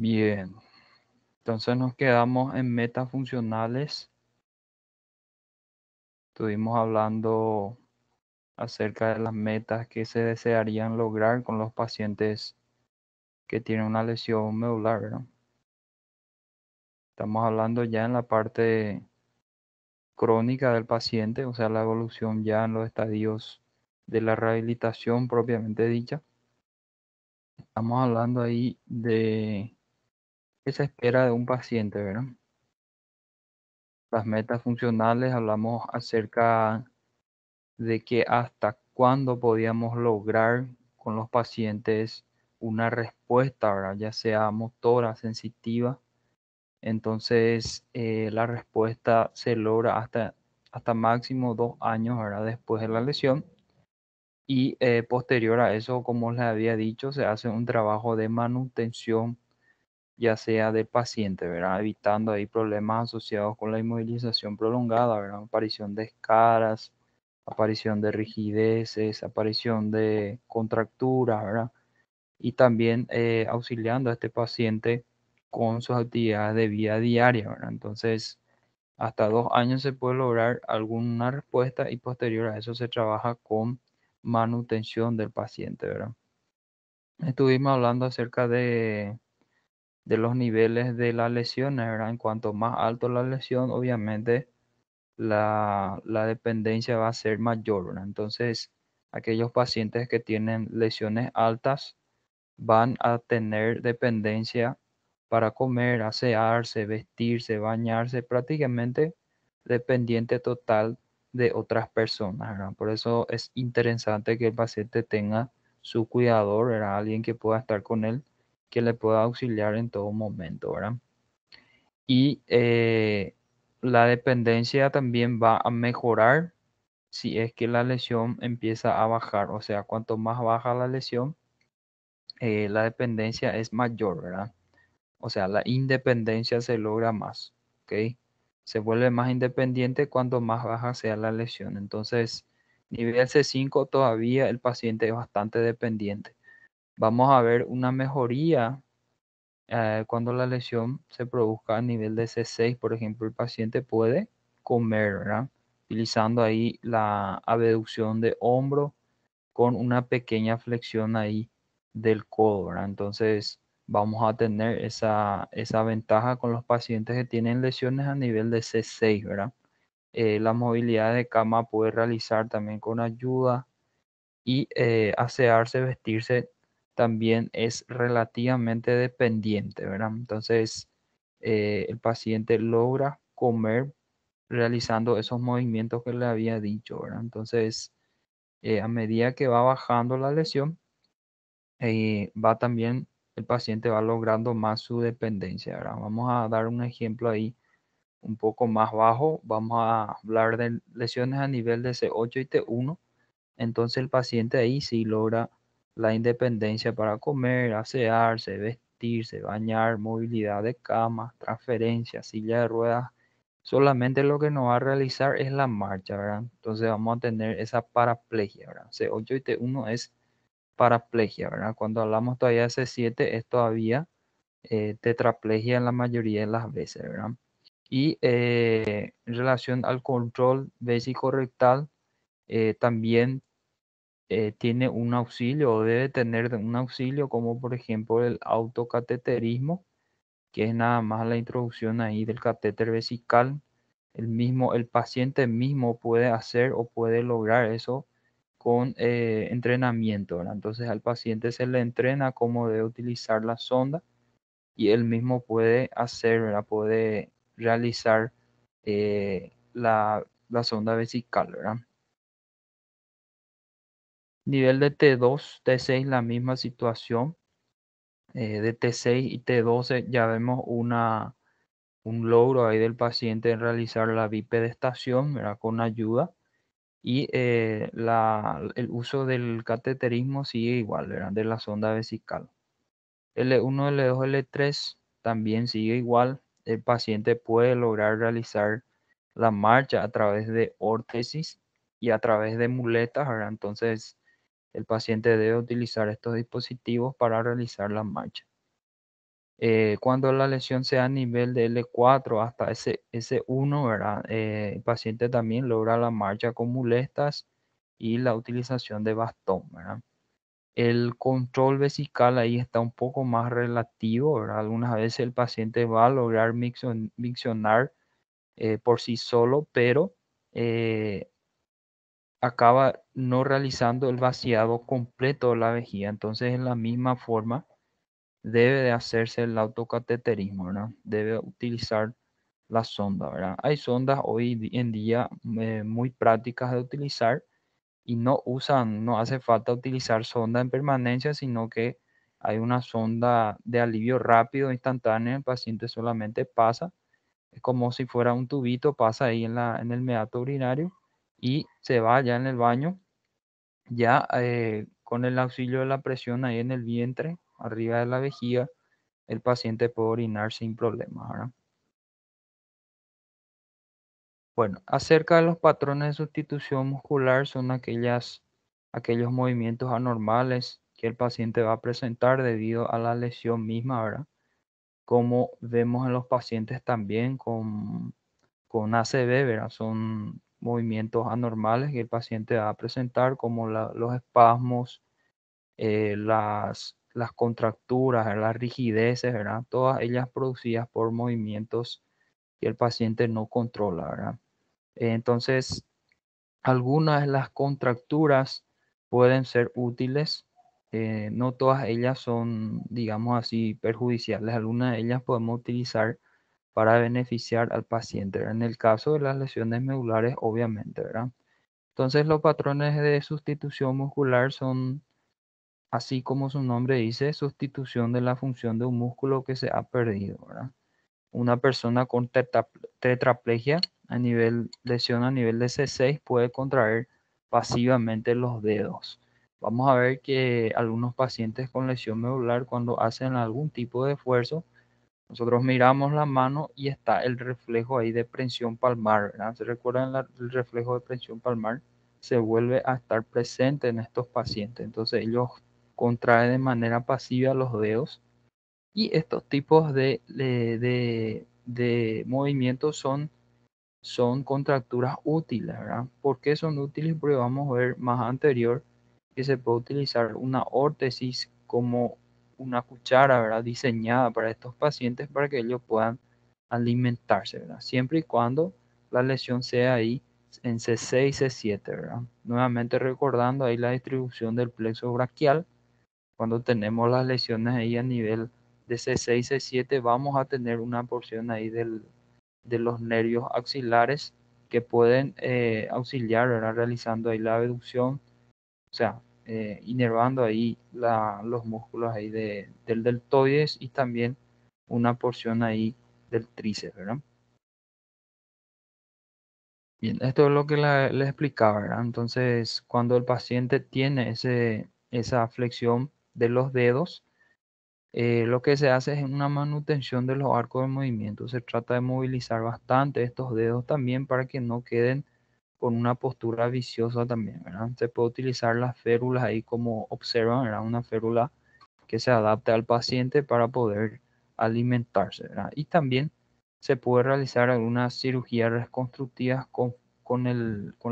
Bien, entonces nos quedamos en metas funcionales. Estuvimos hablando acerca de las metas que se desearían lograr con los pacientes que tienen una lesión medular, ¿verdad? Estamos hablando ya en la parte crónica del paciente, o sea, la evolución ya en los estadios de la rehabilitación propiamente dicha. Estamos hablando ahí de qué se espera de un paciente, ¿verdad? Las metas funcionales, hablamos acerca de que hasta cuándo podíamos lograr con los pacientes una respuesta, ¿verdad? Ya sea motora, sensitiva. Entonces, la respuesta se logra hasta máximo 2 años, ¿verdad? Después de la lesión. Y posterior a eso, como les había dicho, se hace un trabajo de manutención, ya sea del paciente, ¿verdad? Evitando ahí problemas asociados con la inmovilización prolongada, ¿verdad? Aparición de escaras, aparición de rigideces, aparición de contracturas, ¿verdad? Y también auxiliando a este paciente con sus actividades de vida diaria, ¿verdad? Entonces, hasta 2 años se puede lograr alguna respuesta y posterior a eso se trabaja con manutención del paciente, ¿verdad? Estuvimos hablando acerca de los niveles de las lesiones, ¿verdad? En cuanto más alto la lesión, obviamente la dependencia va a ser mayor, ¿verdad? Entonces, aquellos pacientes que tienen lesiones altas van a tener dependencia para comer, asearse, vestirse, bañarse, prácticamente dependiente total de otras personas, ¿verdad? Por eso es interesante que el paciente tenga su cuidador, ¿verdad? Alguien que pueda estar con él, que le pueda auxiliar en todo momento, ¿verdad? Y la dependencia también va a mejorar si es que la lesión empieza a bajar. O sea, cuanto más baja la lesión, la dependencia es mayor, ¿verdad? O sea, la independencia se logra más, ¿ok? Se vuelve más independiente cuanto más baja sea la lesión. Entonces, nivel C5 todavía el paciente es bastante dependiente. Vamos a ver una mejoría cuando la lesión se produzca a nivel de C6, por ejemplo, el paciente puede comer, ¿verdad? Utilizando ahí la abducción de hombro con una pequeña flexión ahí del codo, ¿verdad? Entonces vamos a tener esa ventaja con los pacientes que tienen lesiones a nivel de C6, ¿verdad? La movilidad de cama puede realizar también con ayuda y asearse, vestirse también es relativamente dependiente, ¿verdad? Entonces el paciente logra comer realizando esos movimientos que le había dicho, ¿verdad? Entonces, a medida que va bajando la lesión, va también, el paciente va logrando más su dependencia, ¿verdad? Vamos a dar un ejemplo ahí un poco más bajo. Vamos a hablar de lesiones a nivel de C8 y T1. Entonces el paciente ahí sí logra la independencia para comer, asearse, vestirse, bañar, movilidad de cama, transferencia, silla de ruedas. Solamente lo que no va a realizar es la marcha, ¿verdad? Entonces vamos a tener esa paraplegia, ¿verdad? C8 y T1 es paraplegia, ¿verdad? Cuando hablamos todavía de C7 es todavía tetraplegia en la mayoría de las veces, ¿verdad? Y en relación al control vesico-rectal, también tiene un auxilio o debe tener un auxilio como por ejemplo el autocateterismo, que es nada más la introducción ahí del catéter vesical. El paciente mismo puede hacer o puede lograr eso con entrenamiento, ¿verdad? Entonces al paciente se le entrena cómo debe utilizar la sonda y él mismo puede hacer, ¿verdad? Puede realizar la sonda vesical, ¿verdad? Nivel de T2, T6, la misma situación. De T6 y T12 ya vemos un logro ahí del paciente en realizar la bipedestación, ¿verdad? Con ayuda. Y el uso del cateterismo sigue igual, ¿verdad? De la sonda vesical. L1, L2, L3 también sigue igual. El paciente puede lograr realizar la marcha a través de órtesis y a través de muletas, ¿verdad? Entonces, el paciente debe utilizar estos dispositivos para realizar la marcha. Cuando la lesión sea a nivel de L4 hasta S1, ¿verdad? El paciente también logra la marcha con muletas y la utilización de bastón, ¿verdad? El control vesical ahí está un poco más relativo, ¿verdad? Algunas veces el paciente va a lograr miccionar por sí solo, pero eh, acaba no realizando el vaciado completo de la vejiga. Entonces, en la misma forma, debe de hacerse el autocateterismo, ¿verdad? Debe utilizar la sonda, ¿verdad? Hay sondas en día muy prácticas de utilizar y no hace falta utilizar sonda en permanencia, sino que hay una sonda de alivio rápido, instantáneo, el paciente solamente pasa, es como si fuera un tubito, pasa ahí en el meato urinario y se va ya en el baño, ya con el auxilio de la presión ahí en el vientre, arriba de la vejiga, el paciente puede orinar sin problemas, ¿verdad? Bueno, acerca de los patrones de sustitución muscular son aquellos movimientos anormales que el paciente va a presentar debido a la lesión misma, ¿verdad? Como vemos en los pacientes también con ACV, ¿verdad? Son movimientos anormales que el paciente va a presentar como los espasmos, las contracturas, ¿verdad? Las rigideces, ¿verdad? Todas ellas producidas por movimientos que el paciente no controla, ¿verdad? Entonces, algunas de las contracturas pueden ser útiles, no todas ellas son, digamos así, perjudiciales. Algunas de ellas podemos utilizar para beneficiar al paciente, ¿verdad? En el caso de las lesiones medulares, obviamente, ¿verdad? Entonces, los patrones de sustitución muscular son, así como su nombre dice, sustitución de la función de un músculo que se ha perdido, ¿verdad? Una persona con tetraplegia lesión a nivel de C6 puede contraer pasivamente los dedos. Vamos a ver que algunos pacientes con lesión medular, cuando hacen algún tipo de esfuerzo, nosotros miramos la mano y está el reflejo ahí de presión palmar, ¿verdad? ¿Se recuerdan el reflejo de presión palmar? Se vuelve a estar presente en estos pacientes. Entonces ellos contraen de manera pasiva los dedos y estos tipos de movimientos son contracturas útiles, ¿verdad? ¿Por qué son útiles? Porque vamos a ver más anterior que se puede utilizar una órtesis como una cuchara, ¿verdad? Diseñada para estos pacientes para que ellos puedan alimentarse, ¿verdad? Siempre y cuando la lesión sea ahí en C6, C7, ¿verdad? Nuevamente recordando ahí la distribución del plexo braquial. Cuando tenemos las lesiones ahí a nivel de C6, C7, vamos a tener una porción ahí de los nervios axilares que pueden auxiliar, ¿verdad? Realizando ahí la abducción, o sea, inervando ahí los músculos ahí del deltoides y también una porción ahí del tríceps, ¿verdad? Bien, esto es lo que les explicaba, ¿verdad? Entonces, cuando el paciente tiene esa flexión de los dedos, lo que se hace es una manutención de los arcos de movimiento. Se trata de movilizar bastante estos dedos también para que no queden con una postura viciosa también, ¿verdad? Se puede utilizar las férulas ahí como observan, ¿verdad? Una férula que se adapte al paciente para poder alimentarse, ¿verdad? Y también se puede realizar algunas cirugías reconstructivas con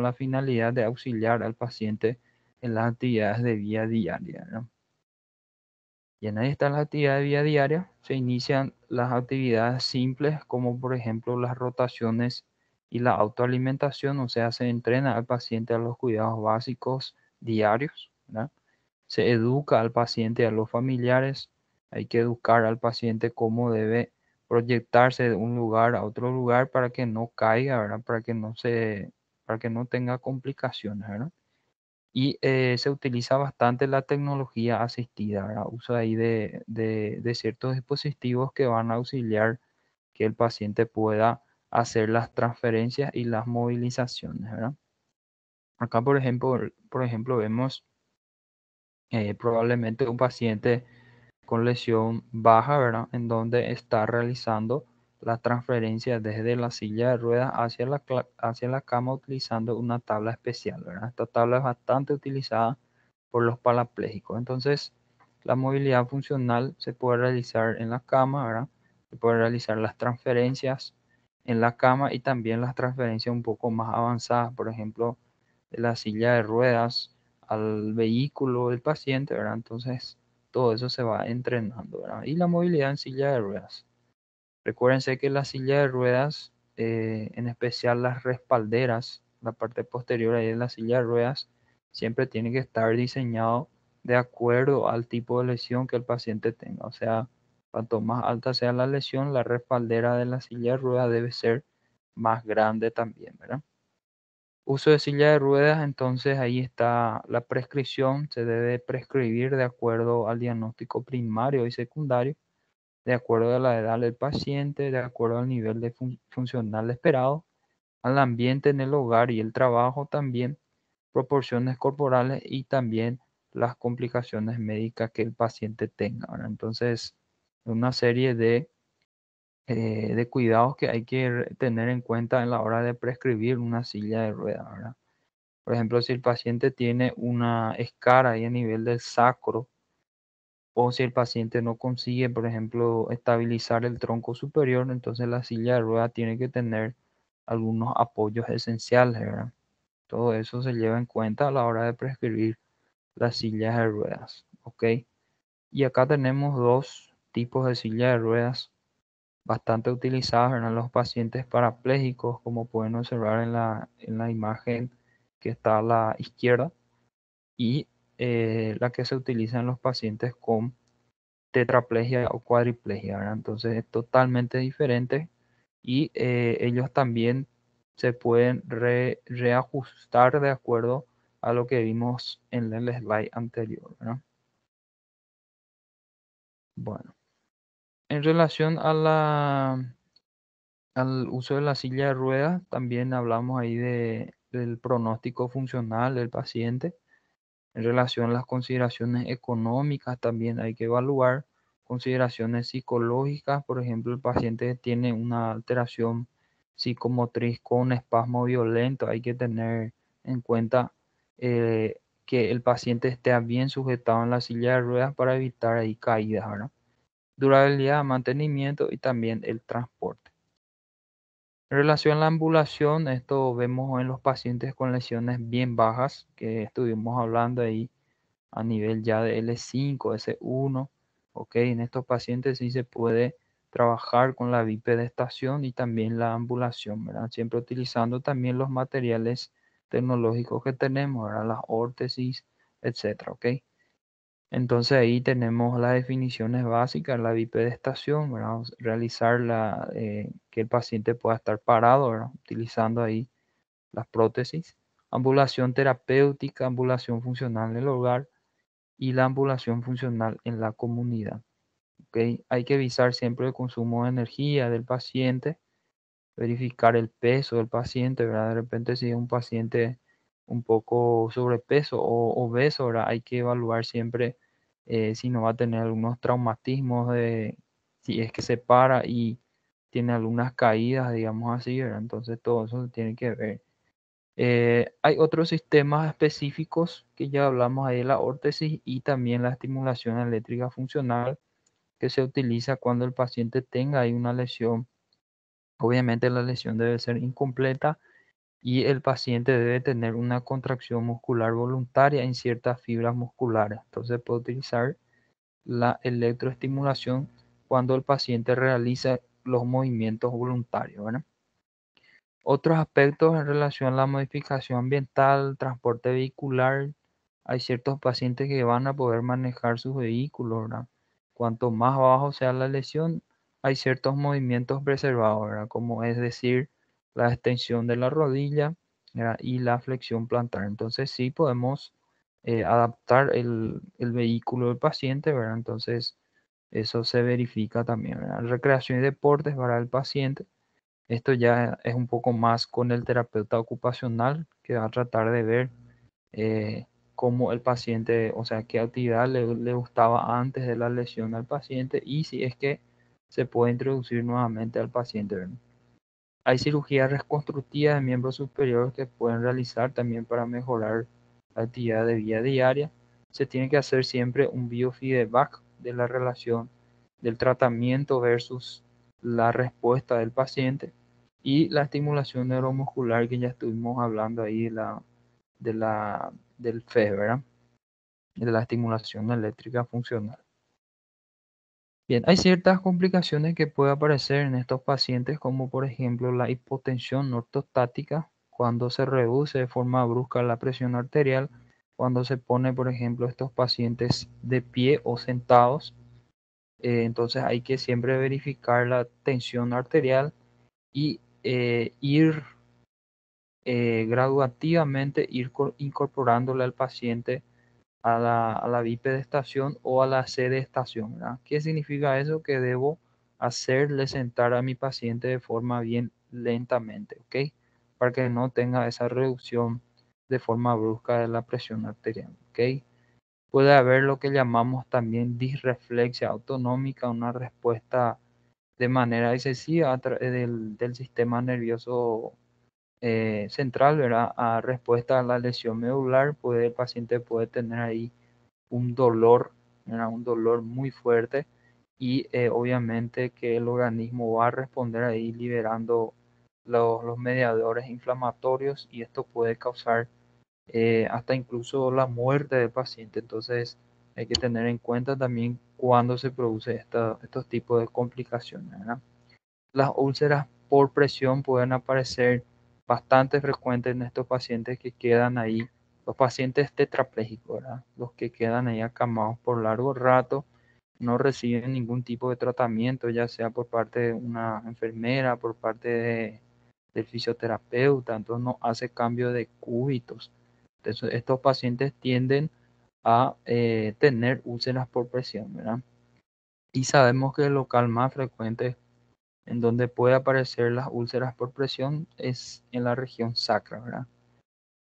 la finalidad de auxiliar al paciente en las actividades de vida diaria, ¿verdad? Y en ahí están las actividades de vida diaria. Se inician las actividades simples como por ejemplo las rotaciones y la autoalimentación, o sea, se entrena al paciente a los cuidados básicos diarios, ¿verdad? Se educa al paciente y a los familiares. Hay que educar al paciente cómo debe proyectarse de un lugar a otro lugar para que no caiga, ¿verdad? Para que no tenga complicaciones, ¿verdad? Y se utiliza bastante la tecnología asistida, ¿verdad? Uso ahí de ciertos dispositivos que van a auxiliar que el paciente pueda hacer las transferencias y las movilizaciones, ¿verdad? Acá, por ejemplo, vemos probablemente un paciente con lesión baja, ¿verdad? En donde está realizando la transferencia desde la silla de ruedas hacia la cama utilizando una tabla especial, ¿verdad? Esta tabla es bastante utilizada por los parapléjicos. Entonces, La movilidad funcional se puede realizar en la cama, ¿verdad? Se puede realizar las transferencias en la cama y también las transferencias un poco más avanzadas, por ejemplo, de la silla de ruedas al vehículo del paciente, ¿verdad? Entonces, todo eso se va entrenando, ¿verdad? Y la movilidad en silla de ruedas. Recuérdense que la silla de ruedas, en especial las respalderas, la parte posterior ahí de la silla de ruedas, siempre tiene que estar diseñado de acuerdo al tipo de lesión que el paciente tenga. O sea, cuanto más alta sea la lesión, la respaldera de la silla de ruedas debe ser más grande también, ¿verdad? Uso de silla de ruedas, entonces ahí está la prescripción, se debe prescribir de acuerdo al diagnóstico primario y secundario, de acuerdo a la edad del paciente, de acuerdo al nivel de funcional esperado, al ambiente en el hogar y el trabajo también, proporciones corporales y también las complicaciones médicas que el paciente tenga, ¿verdad? Entonces, una serie de cuidados que hay que tener en cuenta en la hora de prescribir una silla de ruedas, ¿verdad? Por ejemplo, si el paciente tiene una escara ahí a nivel del sacro, o si el paciente no consigue, por ejemplo, estabilizar el tronco superior, entonces la silla de ruedas tiene que tener algunos apoyos esenciales, ¿verdad? Todo eso se lleva en cuenta a la hora de prescribir las sillas de ruedas, ¿ok? Y acá tenemos dos tipos de sillas de ruedas bastante utilizadas en los pacientes parapléjicos, como pueden observar en la imagen que está a la izquierda, y la que se utiliza en los pacientes con tetraplegia o cuadriplegia, ¿verdad? Entonces es totalmente diferente y ellos también se pueden reajustar de acuerdo a lo que vimos en el slide anterior, ¿verdad? Bueno, en relación a al uso de la silla de ruedas, también hablamos ahí del pronóstico funcional del paciente. En relación a las consideraciones económicas, también hay que evaluar consideraciones psicológicas. Por ejemplo, el paciente tiene una alteración psicomotriz con espasmo violento. Hay que tener en cuenta que el paciente esté bien sujetado en la silla de ruedas para evitar ahí caídas, ¿verdad? Durabilidad, mantenimiento y también el transporte. En relación a la ambulación, esto vemos en los pacientes con lesiones bien bajas, que estuvimos hablando ahí a nivel ya de L5, S1. Ok, en estos pacientes sí se puede trabajar con la bipedestación y también la ambulación, ¿verdad? Siempre utilizando también los materiales tecnológicos que tenemos, ¿verdad? Las órtesis, etcétera, ok. Entonces ahí tenemos las definiciones básicas, la bipedestación, ¿verdad? Realizar que el paciente pueda estar parado, ¿verdad? Utilizando ahí las prótesis. Ambulación terapéutica, ambulación funcional en el hogar y la ambulación funcional en la comunidad. ¿Ok? Hay que visar siempre el consumo de energía del paciente, verificar el peso del paciente, ¿verdad? De repente si es un paciente un poco sobrepeso o obeso, ¿verdad? Hay que evaluar siempre si no va a tener algunos traumatismos si es que se para y tiene algunas caídas, digamos así, ¿verdad? Entonces todo eso se tiene que ver. Hay otros sistemas específicos que ya hablamos ahí de la órtesis y también la estimulación eléctrica funcional que se utiliza cuando el paciente tenga ahí una lesión. Obviamente la lesión debe ser incompleta y el paciente debe tener una contracción muscular voluntaria en ciertas fibras musculares. Entonces puede utilizar la electroestimulación cuando el paciente realiza los movimientos voluntarios, ¿verdad? Otros aspectos en relación a la modificación ambiental, transporte vehicular, hay ciertos pacientes que van a poder manejar sus vehículos, ¿verdad? Cuanto más bajo sea la lesión, hay ciertos movimientos preservados, ¿verdad? Como es decir, la extensión de la rodilla, ¿verdad? Y la flexión plantar. Entonces sí podemos adaptar el vehículo del paciente, ¿verdad? Entonces eso se verifica también, ¿verdad? Recreación y deportes para el paciente. Esto ya es un poco más con el terapeuta ocupacional que va a tratar de ver eh, cómo el paciente, o sea, qué actividad le gustaba antes de la lesión al paciente y si es que se puede introducir nuevamente al paciente, ¿verdad? Hay cirugías reconstructivas de miembros superiores que pueden realizar también para mejorar la actividad de vida diaria. se tiene que hacer siempre un biofeedback de la relación del tratamiento versus la respuesta del paciente y la estimulación neuromuscular que ya estuvimos hablando ahí del FE, ¿verdad? De la estimulación eléctrica funcional. Bien, hay ciertas complicaciones que pueden aparecer en estos pacientes, como por ejemplo la hipotensión ortostática, cuando se reduce de forma brusca la presión arterial, cuando se pone, por ejemplo, estos pacientes de pie o sentados. Entonces hay que siempre verificar la tensión arterial y ir graduativamente, incorporándole al paciente a la bipedestación o a la sedestación, ¿verdad? ¿Qué significa eso? Que debo hacerle sentar a mi paciente de forma bien lentamente, ¿ok? Para que no tenga esa reducción de forma brusca de la presión arterial, ¿ok? Puede haber lo que llamamos también disreflexia autonómica, una respuesta de manera excesiva del sistema nervioso central, ¿verdad? A respuesta a la lesión medular, el paciente puede tener ahí un dolor, ¿verdad? Un dolor muy fuerte y obviamente que el organismo va a responder ahí liberando los mediadores inflamatorios y esto puede causar hasta incluso la muerte del paciente. Entonces hay que tener en cuenta también cuando se produce estos tipos de complicaciones, ¿verdad? Las úlceras por presión pueden aparecer bastante frecuentes en estos pacientes que quedan ahí, los pacientes tetraplégicos, ¿verdad? Los que quedan ahí acamados por largo rato, no reciben ningún tipo de tratamiento, ya sea por parte de una enfermera, por parte del fisioterapeuta, entonces no hace cambio de cúbitos. Entonces, estos pacientes tienden a tener úlceras por presión, ¿verdad? Y sabemos que el local más frecuente en donde puede aparecer las úlceras por presión es en la región sacra, ¿verdad?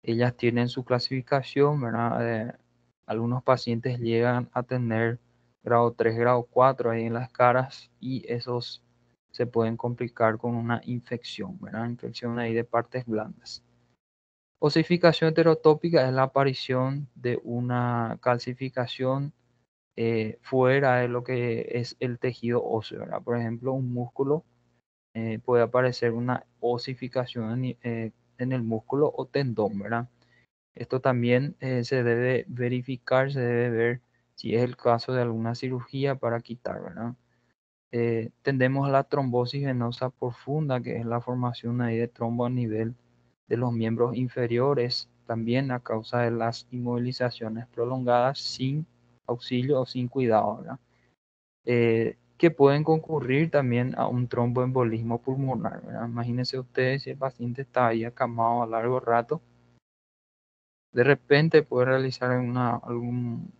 Ellas tienen su clasificación, ¿verdad? Algunos pacientes llegan a tener grado 3, grado 4 ahí en las caras y esos se pueden complicar con una infección, ¿verdad? Infección ahí de partes blandas. Osificación heterotópica es la aparición de una calcificación fuera de lo que es el tejido óseo, ¿verdad? Por ejemplo, un músculo puede aparecer una osificación en el músculo o tendón, ¿verdad? Esto también se debe verificar, se debe ver si es el caso de alguna cirugía para quitar, ¿verdad? Tendemos a la trombosis venosa profunda, que es la formación ahí de trombo a nivel de los miembros inferiores, también a causa de las inmovilizaciones prolongadas sin auxilio o sin cuidado, ¿verdad? Que pueden concurrir también a un tromboembolismo pulmonar, ¿verdad? Imagínense ustedes si el paciente está ahí acamado a largo rato, de repente puede realizar alguien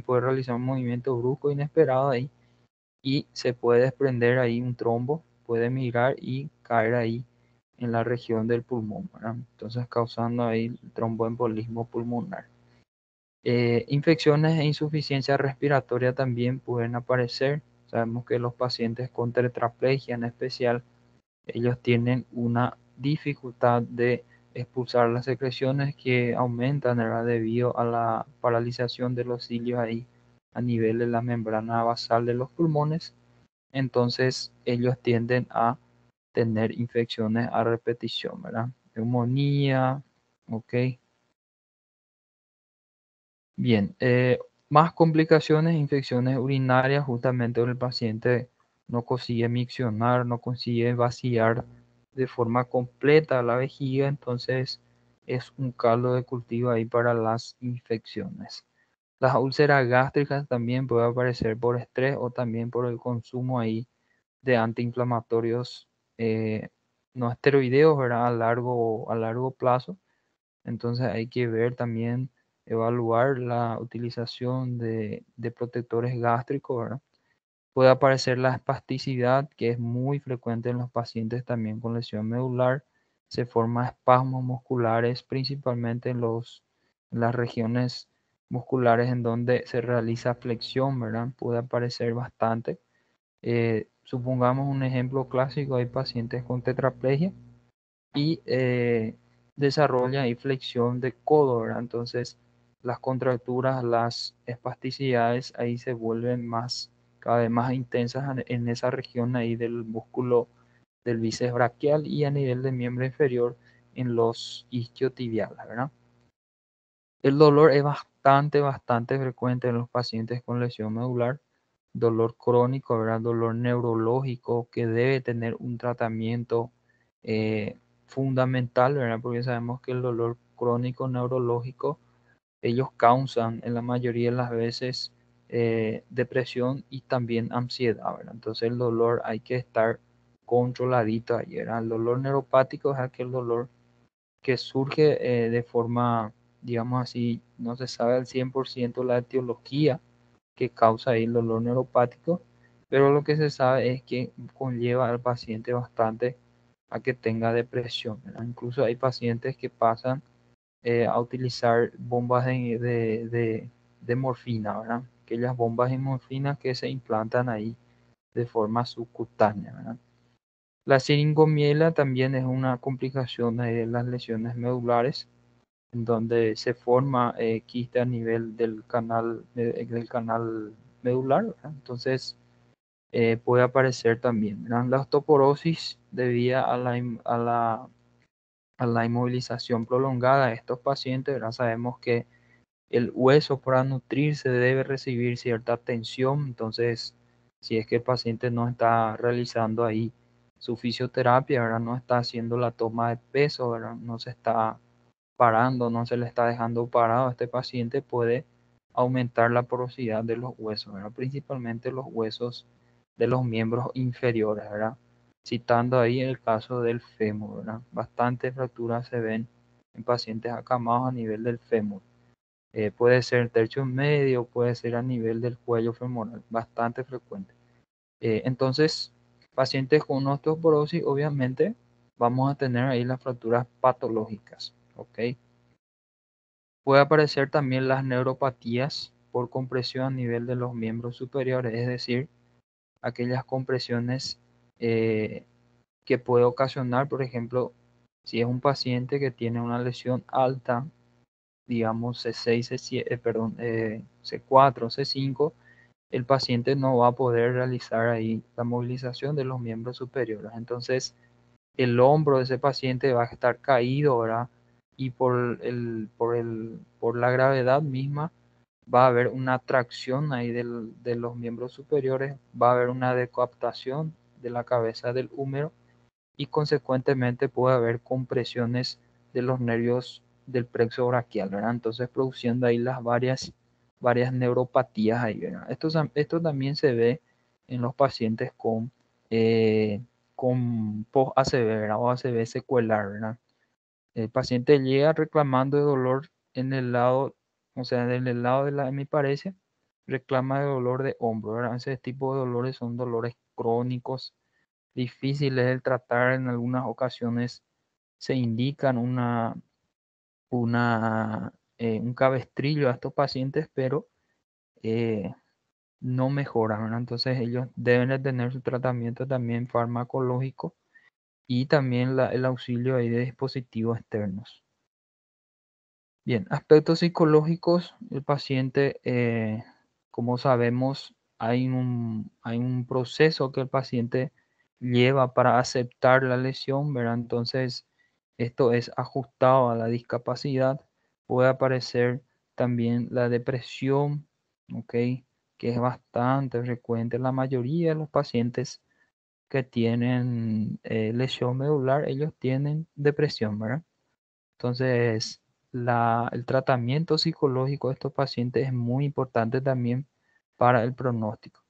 puede realizar un movimiento brusco inesperado ahí y se puede desprender ahí un trombo, puede migrar y caer ahí en la región del pulmón, ¿verdad? Entonces causando ahí el tromboembolismo pulmonar. Infecciones e insuficiencia respiratoria también pueden aparecer. Sabemos que los pacientes con tetraplegia en especial, ellos tienen una dificultad de expulsar las secreciones que aumentan, ¿verdad? Debido a la paralización de los cilios ahí a nivel de la membrana basal de los pulmones. Entonces ellos tienden a tener infecciones a repetición, ¿verdad? Neumonía, ok. Bien, más complicaciones, infecciones urinarias, justamente donde el paciente no consigue miccionar, no consigue vaciar de forma completa la vejiga, entonces es un caldo de cultivo ahí para las infecciones. Las úlceras gástricas también pueden aparecer por estrés o también por el consumo ahí de antiinflamatorios no esteroideos, ¿verdad? A largo plazo. Entonces hay que ver también, evaluar la utilización de protectores gástricos, ¿verdad? Puede aparecer la espasticidad, que es muy frecuente en los pacientes también con lesión medular. Se forman espasmos musculares, principalmente en las regiones musculares en donde se realiza flexión, ¿verdad? Puede aparecer bastante. Supongamos un ejemplo clásico, hay pacientes con tetraplegia y desarrolla ahí flexión de codo, ¿verdad? Entonces las contracturas, las espasticidades ahí se vuelven cada vez más intensas en esa región ahí del músculo del bíceps braquial y a nivel del miembro inferior en los isquiotibiales, ¿verdad? El dolor es bastante frecuente en los pacientes con lesión medular, dolor crónico, ¿verdad? Dolor neurológico que debe tener un tratamiento fundamental, ¿verdad? Porque sabemos que el dolor crónico neurológico, ellos causan en la mayoría de las veces depresión y también ansiedad, ¿verdad? Entonces el dolor hay que estar controladito ahí, ¿verdad? El dolor neuropático es aquel dolor que surge de forma, digamos así, no se sabe al 100% la etiología que causa ahí el dolor neuropático, pero lo que se sabe es que conlleva al paciente bastante a que tenga depresión, ¿verdad? Incluso hay pacientes que pasan a utilizar bombas de morfina, ¿verdad? Aquellas bombas de morfina que se implantan ahí de forma subcutánea, ¿verdad? La siringomiela también es una complicación de las lesiones medulares, en donde se forma quiste a nivel del canal medular, ¿verdad? Entonces puede aparecer también, ¿verdad? La osteoporosis debida a la inmovilización prolongada de estos pacientes, ¿verdad? Sabemos que el hueso para nutrirse debe recibir cierta tensión, entonces si es que el paciente no está realizando ahí su fisioterapia, ¿verdad? No está haciendo la toma de peso, ¿verdad? No se está parando, no se le está dejando parado a este paciente, puede aumentar la porosidad de los huesos, ¿verdad? Principalmente los huesos de los miembros inferiores, ¿verdad? Citando ahí el caso del fémur, ¿verdad? Bastantes fracturas se ven en pacientes acamados a nivel del fémur. Puede ser tercio medio, puede ser a nivel del cuello femoral, bastante frecuente. Entonces, pacientes con osteoporosis, obviamente, vamos a tener ahí las fracturas patológicas, ¿ok? Puede aparecer también las neuropatías por compresión a nivel de los miembros superiores, es decir, aquellas compresiones que puede ocasionar, por ejemplo, si es un paciente que tiene una lesión alta, digamos C6, C7, perdón, C4, C5, el paciente no va a poder realizar ahí la movilización de los miembros superiores. Entonces, el hombro de ese paciente va a estar caído, ¿verdad? Y por la gravedad misma va a haber una tracción ahí de los miembros superiores, va a haber una decoaptación de la cabeza del húmero y consecuentemente puede haber compresiones de los nervios del plexo braquial, ¿verdad? Entonces produciendo ahí las varias neuropatías ahí, ¿verdad? Esto también se ve en los pacientes con post-ACV, ¿verdad? O ACV secuelar, ¿verdad? El paciente llega reclamando de dolor en el lado, o sea, en el lado de la hemiparesia, reclama de dolor de hombro, ¿verdad? Ese tipo de dolores son dolores crónicos, difíciles de tratar. En algunas ocasiones se indican un cabestrillo a estos pacientes, pero eh, no mejoran, ¿verdad? Entonces ellos deben de tener su tratamiento también farmacológico y también el auxilio ahí de dispositivos externos. Bien, aspectos psicológicos, el paciente, como sabemos, hay un proceso que el paciente lleva para aceptar la lesión, ¿verdad? Entonces, esto es ajustado a la discapacidad. Puede aparecer también la depresión, ¿ok? Que es bastante frecuente. La mayoría de los pacientes que tienen lesión medular, ellos tienen depresión, ¿verdad? Entonces, el tratamiento psicológico de estos pacientes es muy importante también para el pronóstico.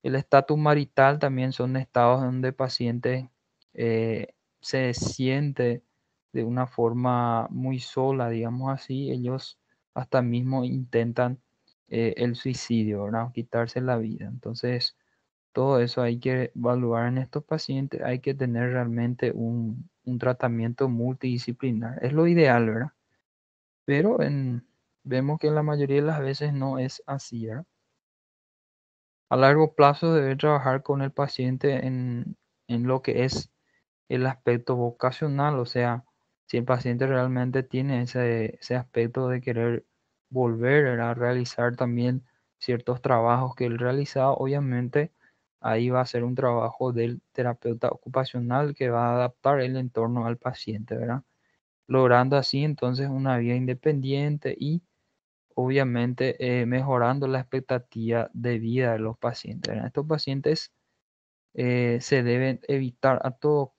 El estatus marital también son estados donde el paciente se siente de una forma muy sola, digamos así. Ellos hasta mismo intentan el suicidio, ¿verdad? Quitarse la vida. Entonces, todo eso hay que evaluar en estos pacientes. Hay que tener realmente un tratamiento multidisciplinar. Es lo ideal, ¿verdad? Pero vemos que la mayoría de las veces no es así, ¿verdad? A largo plazo debe trabajar con el paciente en lo que es el aspecto vocacional, o sea, si el paciente realmente tiene ese aspecto de querer volver a realizar también ciertos trabajos que él realizaba, obviamente ahí va a ser un trabajo del terapeuta ocupacional que va a adaptar el entorno al paciente, ¿verdad? Logrando así entonces una vida independiente y obviamente mejorando la expectativa de vida de los pacientes, ¿verdad? Estos pacientes se deben evitar a toda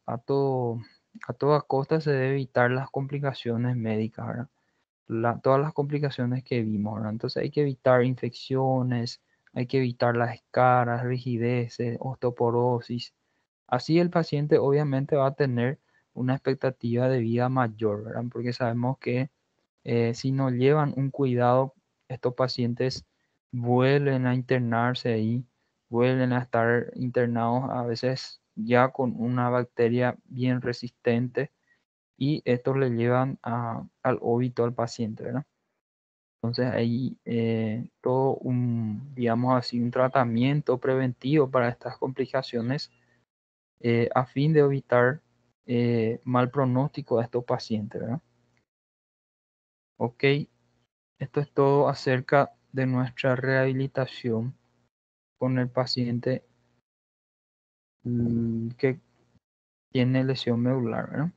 costa se debe evitar las complicaciones médicas, ¿verdad? Todas las complicaciones que vimos, ¿verdad? Entonces hay que evitar infecciones, hay que evitar las escaras, rigideces, osteoporosis. Así el paciente obviamente va a tener una expectativa de vida mayor, ¿verdad? Porque sabemos que si no llevan un cuidado, estos pacientes vuelven a internarse ahí, vuelven a estar internados a veces ya con una bacteria bien resistente y esto le llevan al óbito al paciente, ¿verdad? Entonces ahí todo un, digamos así, un tratamiento preventivo para estas complicaciones a fin de evitar mal pronóstico a estos pacientes, ¿verdad? Ok, esto es todo acerca de nuestra rehabilitación con el paciente que tiene lesión medular, ¿verdad?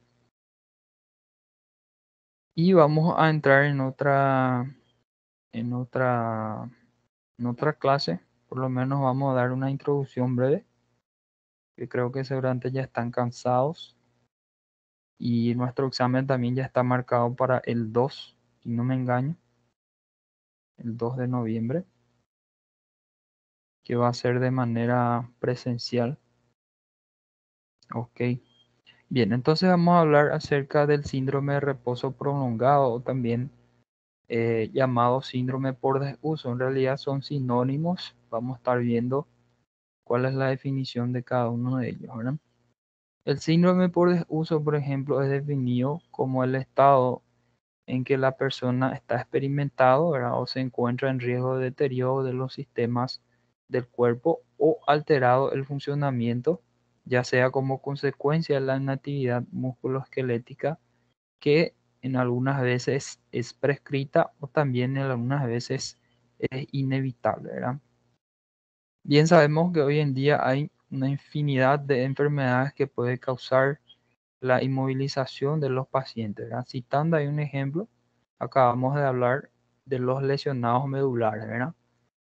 Y vamos a entrar en otra, en otra clase. Por lo menos vamos a dar una introducción breve, que creo que seguramente ya están cansados. Y nuestro examen también ya está marcado para el 2, si no me engaño, el 2 de noviembre, que va a ser de manera presencial. Ok. Bien, entonces vamos a hablar acerca del síndrome de reposo prolongado o también llamado síndrome por desuso. En realidad son sinónimos. Vamos a estar viendo cuál es la definición de cada uno de ellos, ¿verdad? El síndrome por desuso, por ejemplo, es definido como el estado en que la persona está experimentado, ¿verdad? O se encuentra en riesgo de deterioro de los sistemas del cuerpo o alterado el funcionamiento, ya sea como consecuencia de la inactividad musculoesquelética que en algunas veces es prescrita o también en algunas veces es inevitable, ¿verdad? Bien sabemos que hoy en día hay una infinidad de enfermedades que puede causar la inmovilización de los pacientes, ¿verdad? Citando ahí un ejemplo, acabamos de hablar de los lesionados medulares, ¿verdad?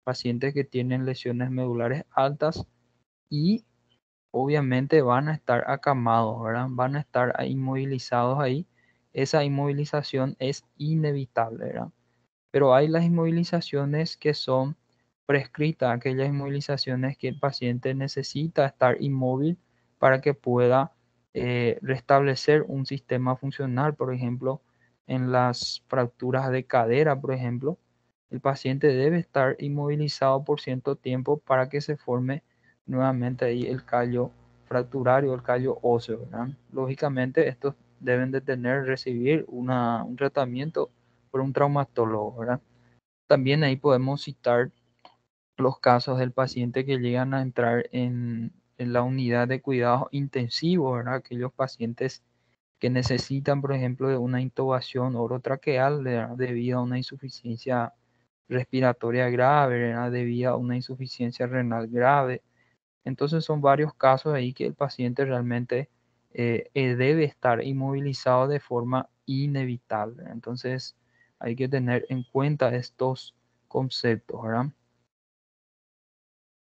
Pacientes que tienen lesiones medulares altas y obviamente van a estar acamados, ¿verdad? Van a estar inmovilizados ahí. Esa inmovilización es inevitable, ¿verdad? Pero hay las inmovilizaciones que son prescritas, aquellas inmovilizaciones que el paciente necesita estar inmóvil para que pueda restablecer un sistema funcional. Por ejemplo, en las fracturas de cadera, por ejemplo, el paciente debe estar inmovilizado por cierto tiempo para que se forme nuevamente ahí el callo fracturario, el callo óseo, ¿verdad? Lógicamente, estos deben de recibir un tratamiento por un traumatólogo, ¿verdad? También ahí podemos citar los casos del paciente que llegan a entrar en la unidad de cuidados intensivos, ¿verdad? Aquellos pacientes que necesitan, por ejemplo, de una intubación orotraqueal, ¿verdad? Debido a una insuficiencia respiratoria grave, ¿verdad? Debido a una insuficiencia renal grave. Entonces son varios casos ahí que el paciente realmente debe estar inmovilizado de forma inevitable. Entonces hay que tener en cuenta estos conceptos, ¿verdad?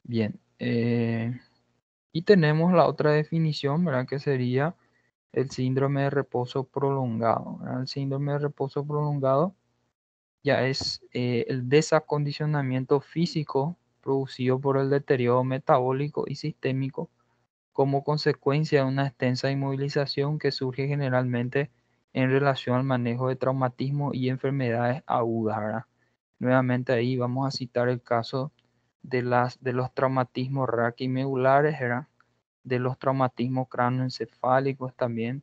Bien. Y tenemos la otra definición, ¿verdad? Que sería el síndrome de reposo prolongado, ¿verdad? El síndrome de reposo prolongado ya es el desacondicionamiento físico producido por el deterioro metabólico y sistémico como consecuencia de una extensa inmovilización que surge generalmente en relación al manejo de traumatismo y enfermedades agudas, ¿verdad? Nuevamente ahí vamos a citar el caso de los traumatismos raquimedulares, ¿verdad? De los traumatismos cráneoencefálicos también,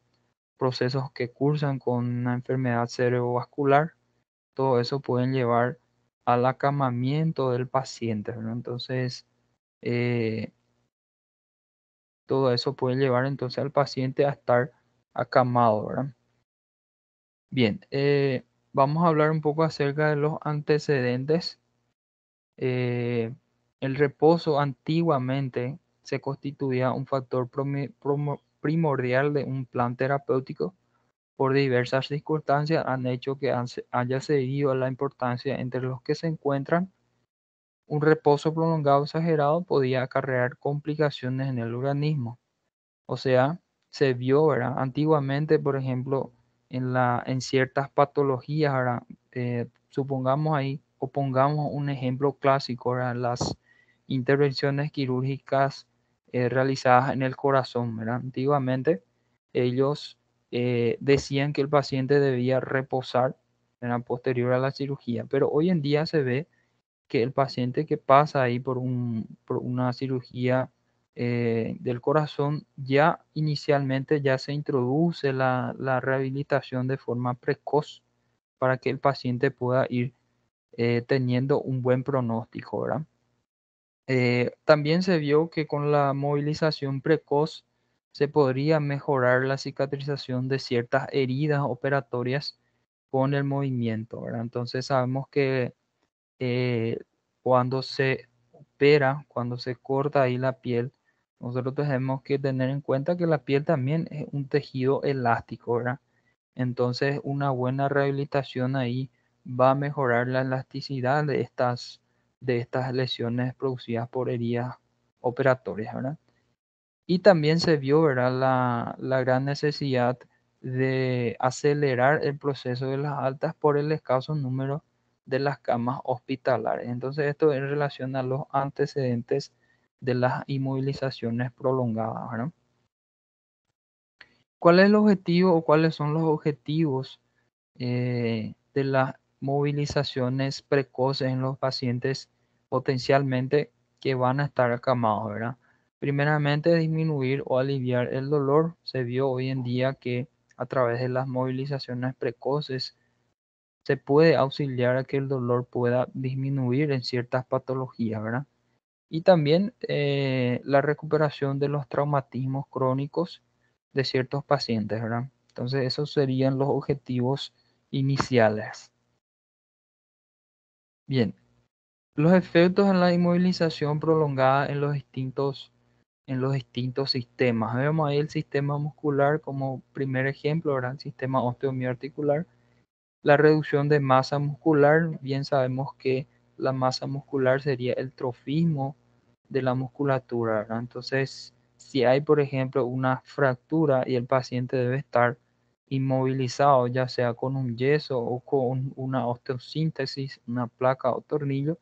procesos que cursan con una enfermedad cerebrovascular, todo eso pueden llevar al acamamiento del paciente, ¿verdad? Entonces, eh, todo eso puede llevar entonces al paciente a estar acamado, ¿verdad? Bien, Vamos a hablar un poco acerca de los antecedentes. Eh, el reposo antiguamente se constituía un factor primordial de un plan terapéutico. Por diversas circunstancias han hecho que haya cedido la importancia entre los que se encuentran. Un reposo prolongado exagerado podía acarrear complicaciones en el organismo. O sea, se vio, ¿verdad? Antiguamente, por ejemplo, en ciertas patologías, ¿verdad? Supongamos ahí, o pongamos un ejemplo clásico, ¿verdad? Las intervenciones quirúrgicas realizadas en el corazón, ¿verdad? Antiguamente, ellos decían que el paciente debía reposar, ¿verdad? Posterior a la cirugía, pero hoy en día se ve que el paciente que pasa ahí por una cirugía del corazón, ya inicialmente ya se introduce la rehabilitación de forma precoz para que el paciente pueda ir teniendo un buen pronóstico, ¿verdad? También se vio que con la movilización precoz se podría mejorar la cicatrización de ciertas heridas operatorias con el movimiento, ¿verdad? Entonces sabemos que eh, cuando se opera, cuando se corta ahí la piel, nosotros tenemos que tener en cuenta que la piel también es un tejido elástico, ¿verdad? Entonces, una buena rehabilitación ahí va a mejorar la elasticidad de estas lesiones producidas por heridas operatorias, ¿verdad? Y también se vio, ¿verdad? La gran necesidad de acelerar el proceso de las altas por el escaso número de las camas hospitalarias. Entonces, esto en relación a los antecedentes de las inmovilizaciones prolongadas, ¿verdad? ¿Cuál es el objetivo o cuáles son los objetivos de las movilizaciones precoces en los pacientes potencialmente que van a estar acamados, ¿verdad? Primeramente, disminuir o aliviar el dolor. Se vio hoy en día que a través de las movilizaciones precoces se puede auxiliar a que el dolor pueda disminuir en ciertas patologías, ¿verdad? Y también la recuperación de los traumatismos crónicos de ciertos pacientes, ¿verdad? Entonces, esos serían los objetivos iniciales. Bien, los efectos en la inmovilización prolongada en los distintos sistemas. Vemos ahí el sistema muscular como primer ejemplo, ¿verdad? El sistema osteomioarticular. La reducción de masa muscular, bien sabemos que la masa muscular sería el trofismo de la musculatura, ¿verdad? Entonces, si hay, por ejemplo, una fractura y el paciente debe estar inmovilizado, ya sea con un yeso o con una osteosíntesis, una placa o tornillo,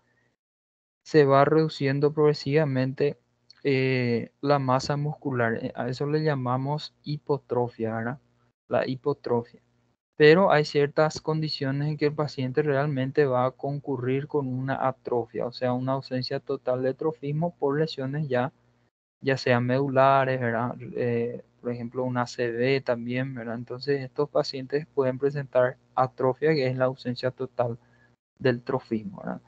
se va reduciendo progresivamente la masa muscular. A eso le llamamos hipotrofia, ¿verdad? La hipotrofia. Pero hay ciertas condiciones en que el paciente realmente va a concurrir con una atrofia, o sea, una ausencia total de trofismo por lesiones ya sean medulares, ¿verdad? Por ejemplo, una ACV también, ¿verdad? Entonces, estos pacientes pueden presentar atrofia, que es la ausencia total del trofismo, ¿verdad?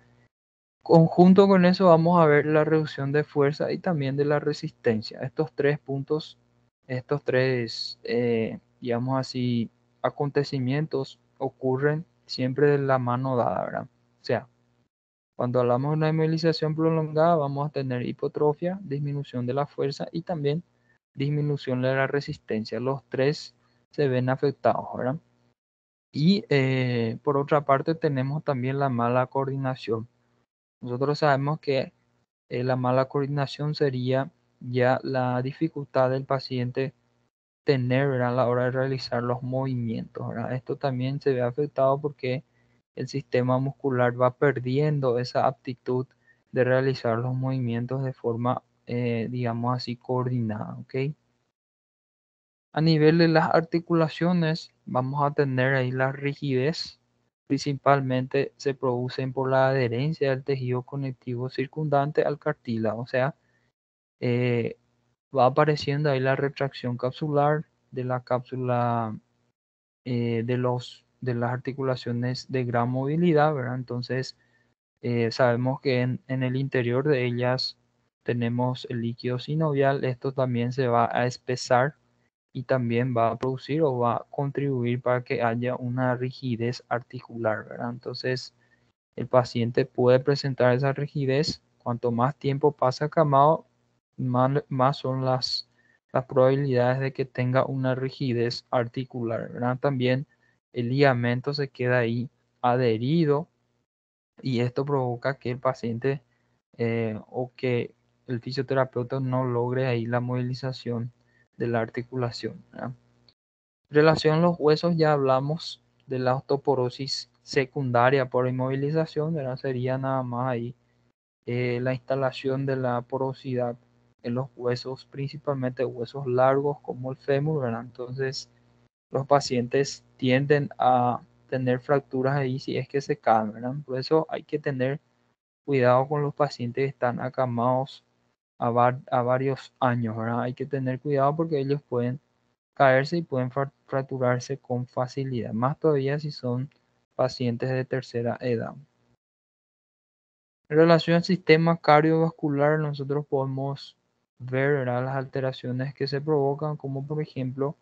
Conjunto con eso vamos a ver la reducción de fuerza y también de la resistencia. Estos tres puntos, estos tres, digamos así, acontecimientos ocurren siempre de la mano dada, ¿verdad? O sea, cuando hablamos de una inmovilización prolongada vamos a tener hipotrofia, disminución de la fuerza y también disminución de la resistencia. Los tres se ven afectados, ¿verdad? Y por otra parte tenemos también la mala coordinación. Nosotros sabemos que la mala coordinación sería ya la dificultad del paciente tener, ¿verdad? A la hora de realizar los movimientos, ¿verdad? Esto también se ve afectado porque el sistema muscular va perdiendo esa aptitud de realizar los movimientos de forma, digamos así, coordinada, ¿ok? A nivel de las articulaciones, vamos a tener ahí la rigidez. Principalmente se producen por la adherencia del tejido conectivo circundante al cartílago, o sea, eh, va apareciendo ahí la retracción capsular de la cápsula de las articulaciones de gran movilidad, ¿verdad? Entonces, sabemos que en el interior de ellas tenemos el líquido sinovial, esto también se va a espesar y también va a producir o va a contribuir para que haya una rigidez articular, ¿verdad? Entonces, el paciente puede presentar esa rigidez. Cuanto más tiempo pasa acamado, más son las probabilidades de que tenga una rigidez articular, ¿verdad? También el ligamento se queda ahí adherido y esto provoca que el paciente o que el fisioterapeuta no logre ahí la movilización de la articulación, ¿verdad? En relación a los huesos, ya hablamos de la osteoporosis secundaria por inmovilización, ¿verdad? Sería nada más ahí la instalación de la porosidad en los huesos, principalmente huesos largos como el fémur, ¿verdad? Entonces, los pacientes tienden a tener fracturas ahí si es que se caen, ¿verdad? Por eso hay que tener cuidado con los pacientes que están acamados a varios años, ¿verdad? Hay que tener cuidado porque ellos pueden caerse y pueden fracturarse con facilidad, más todavía si son pacientes de tercera edad. En relación al sistema cardiovascular, nosotros podemos ver, ¿verdad?, las alteraciones que se provocan, como por ejemplo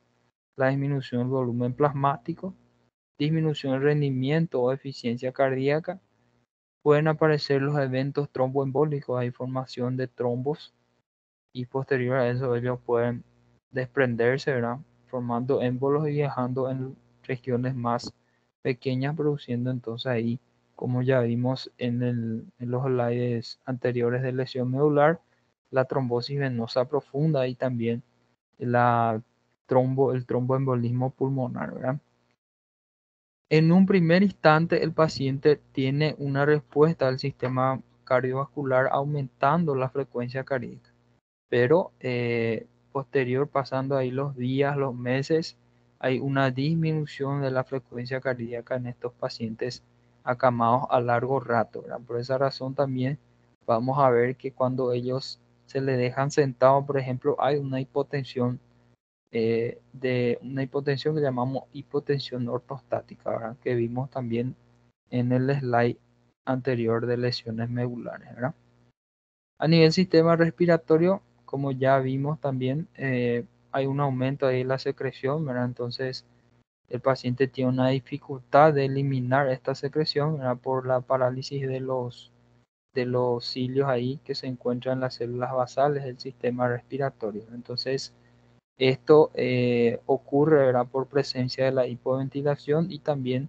la disminución del volumen plasmático, disminución del rendimiento o eficiencia cardíaca. Pueden aparecer los eventos tromboembólicos, hay formación de trombos y posterior a eso ellos pueden desprenderse, ¿verdad?, formando émbolos y viajando en regiones más pequeñas, produciendo entonces ahí, como ya vimos en los slides anteriores de lesión medular, la trombosis venosa profunda y también el tromboembolismo pulmonar, ¿verdad? En un primer instante, el paciente tiene una respuesta al sistema cardiovascular aumentando la frecuencia cardíaca, pero posterior, pasando ahí los días, los meses, hay una disminución de la frecuencia cardíaca en estos pacientes acamados a largo rato, ¿verdad? Por esa razón también vamos a ver que cuando ellos se le dejan sentados, por ejemplo, hay una hipotensión de una hipotensión que llamamos hipotensión ortostática, ¿verdad?, que vimos también en el slide anterior de lesiones medulares, ¿verdad? A nivel sistema respiratorio, como ya vimos también, hay un aumento de la secreción, ¿verdad? Entonces, el paciente tiene una dificultad de eliminar esta secreción, ¿verdad?, por la parálisis de los cilios ahí que se encuentran en las células basales del sistema respiratorio. Entonces, esto ocurre, ¿verdad?, por presencia de la hipoventilación y también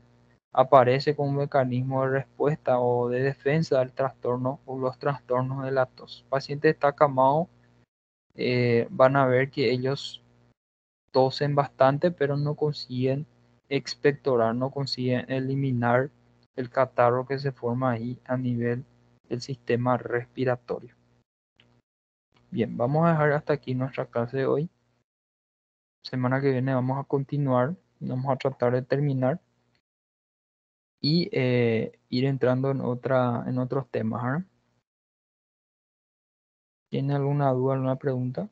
aparece como un mecanismo de respuesta o de defensa del trastorno o los trastornos de la tos. El paciente está acamado, van a ver que ellos tosen bastante, pero no consiguen expectorar, no consiguen eliminar el catarro que se forma ahí a nivel del sistema respiratorio. Bien, vamos a dejar hasta aquí nuestra clase de hoy. Semana que viene vamos a continuar, vamos a tratar de terminar y ir entrando en otros temas, ¿verdad? ¿Tiene alguna duda, alguna pregunta?